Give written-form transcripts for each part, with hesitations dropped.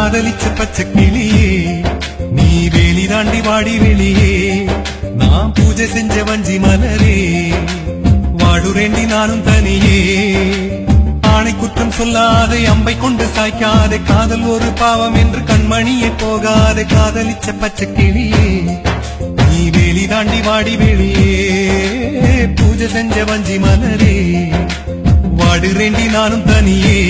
காதலிச்ச பச்சை கிளியே நீ வேலி தாண்டி வாடி வெளியே நான் பூஜை செஞ்ச வஞ்சி மலரே வாடுறேண்டி நானும் தனியே ஆணை குற்றம் சொல்லாதே அம்பை கொண்டு சாய்க்காதே காதல் ஒரு பாவம் என்று கண்மணியே போகாதே காதலிச்ச பச்சை கிளியே நீ வேலி தாண்டி வாடி வெளியே பூஜை செஞ்ச வஞ்சி மலரே வாடுறேண்டி நானும் தனியே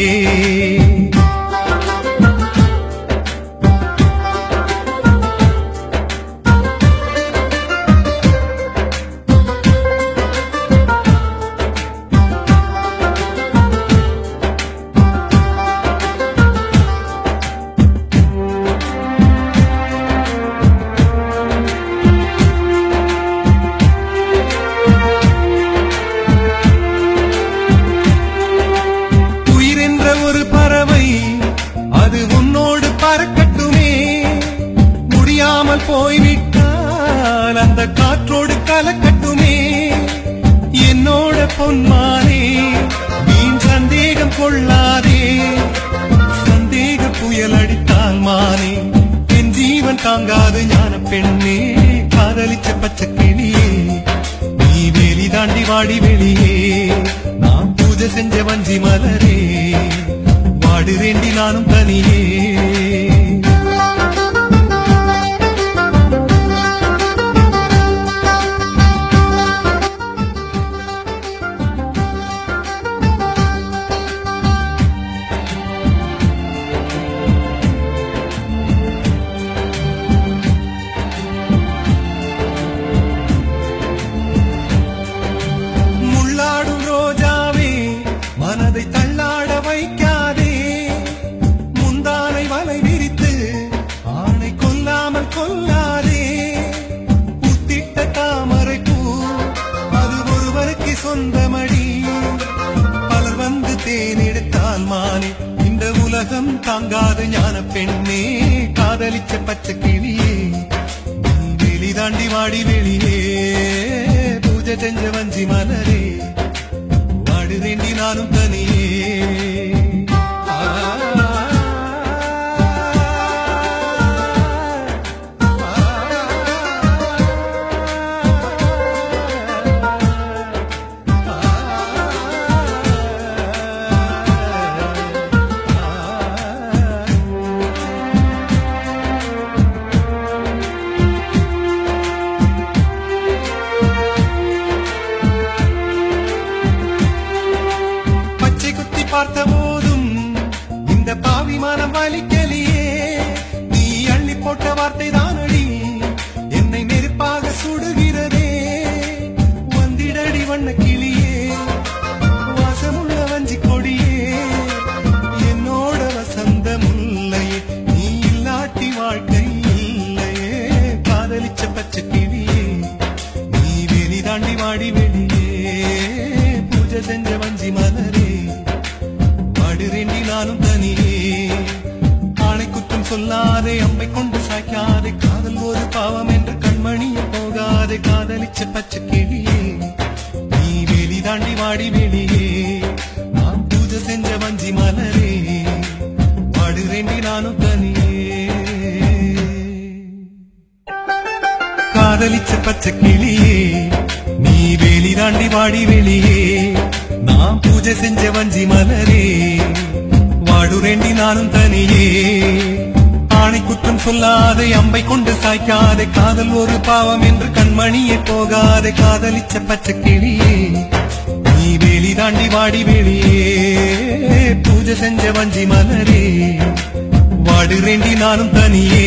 போய்விட்டால் அந்த காற்றோடு கலக்கட்டுமே என்னோட பொன்மானே வீண் சந்தேகம் கொள்ளாதே சந்தேக புயல் அடித்தால் மானே என் ஜீவன் தாங்காது ஞான பெண்ணே காதலிச்ச பச்சை கிளியே நீ வேலி தாண்டி வாடி வெளியே நான் பூஜை செஞ்ச வஞ்சி மலரே வாடுறேண்டி நானும் தனியே தள்ளாட வைக்காதே முந்தானை வலை விரித்து ஆணை கொல்லாமல் கொல்லாதே புத்திட்ட தாமரை பூ அது ஒருவருக்கு சொந்தமடி பலர் வந்து தேனெடுத்தால் மானே இந்த உலகம் தாங்காத ஞான பெண்ணே காதலிச்ச பச்சை கிளியே வெளி தாண்டி வாடி வெளியே பூஜை செஞ்ச வஞ்சி மலரே வாடுறேண்டி நானும் தனியே பார்த்த போதும் இந்த பாவி மனம் வலிக்கலியே நீ அள்ளி போட்ட வார்த்தை தானடி என்னை நெருப்பாக சுடுகிறதே வந்திடடி வண்ண கிளியே வாசமுள்ள வஞ்சி கொடியே என்னோட வசந்த முல்லையே நீ இல்லாட்டி வாழ்க்கை இல்லையே காதலிச்ச பச்சை கிளியே நீ வெளி தாண்டி வாடி வெளியே பூஜை செஞ்ச வஞ்சி மலரே வாடுறேண்டி நானும் தனியே ஆணை குற்றம் சொல்லாதே அம்பை கொண்டு சாய்க்காதே காதல் ஒரு பாவம் என்று கண்மணிய போகாதே காதலிச்ச பச்சை கிளியே நீ வேலி தாண்டி வாடி வெளியே நான் பூஜை செஞ்ச வஞ்சி மலரே வாடுறேண்டி நானும் தனியே காதலிச்ச பச்சை கிளியே நீ வேலி தாண்டி வாடி வெளியே நான் பூஜை செஞ்ச வஞ்சி மலரே வாடுறேண்டி நானும் தனியே ஆணை குற்றம் சொல்லாதே அம்பை கொண்டு சாய்க்காதே காதல் ஒரு பாவம் என்று கண்மணியே போகாதே காதலிச்ச பச்சை கிளியே நீ வேலி தாண்டி வாடி வெளியே பூஜை செஞ்ச வஞ்சி மலரே வாடுறேண்டி நானும் தனியே